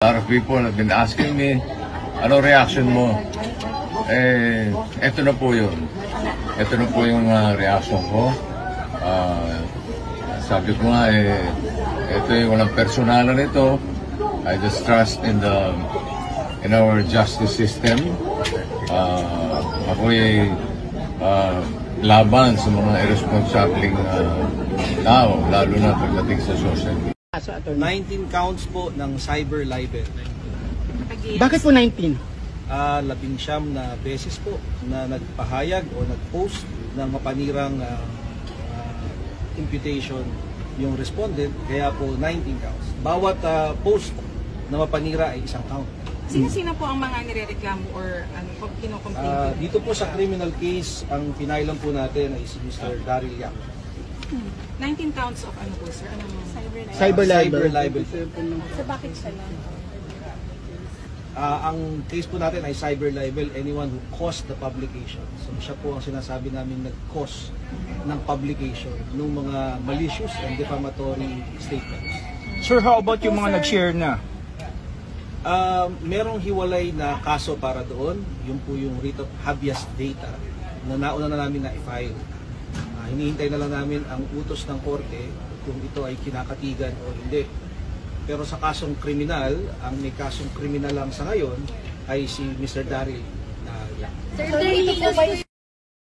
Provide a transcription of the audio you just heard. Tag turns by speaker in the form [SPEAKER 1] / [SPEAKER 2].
[SPEAKER 1] lot of people have been asking me, ano reaction mo? Ito na po yun. Ito na po yung reaction ko. Sabi ko nga, ito yung walang personalan nito. I just trust in our justice system. Ako'y laban sa mga irresponsibleng tao, lalo na pagdating sa social media.
[SPEAKER 2] 19 counts po ng cyber libel.
[SPEAKER 3] Bakit po 19?
[SPEAKER 2] 19 na beses po na nagpahayag o nag-post ng mapanirang imputation yung respondent, kaya po 19 counts. Bawat post na mapanira ay isang count.
[SPEAKER 4] Sino-sino po ang mga nirereklamo or kinocomplain?
[SPEAKER 2] Dito po sa criminal case, ang pinailan po natin ay si Mr. Daryl Yap.
[SPEAKER 4] 19 counts of ano po, sir? Ano mo?
[SPEAKER 3] Cyber
[SPEAKER 2] libel.
[SPEAKER 4] So bakit siya lang?
[SPEAKER 2] Ang case po natin ay cyber libel, anyone who caused the publication. So siya po ang sinasabi namin nag-cause ng publication ng mga malicious and defamatory statements.
[SPEAKER 5] Sir, how about yung mga nag-share na?
[SPEAKER 2] Merong hiwalay na kaso para doon, yung po yung writ of habeas data na nauna na namin na i-file. Hinihintay na lang namin ang utos ng korte kung ito ay kinakatigan o hindi. Pero sa kasong kriminal, ang may kasong kriminal lang sa ngayon ay si Mr. Daryl.
[SPEAKER 4] Sir, ito po ba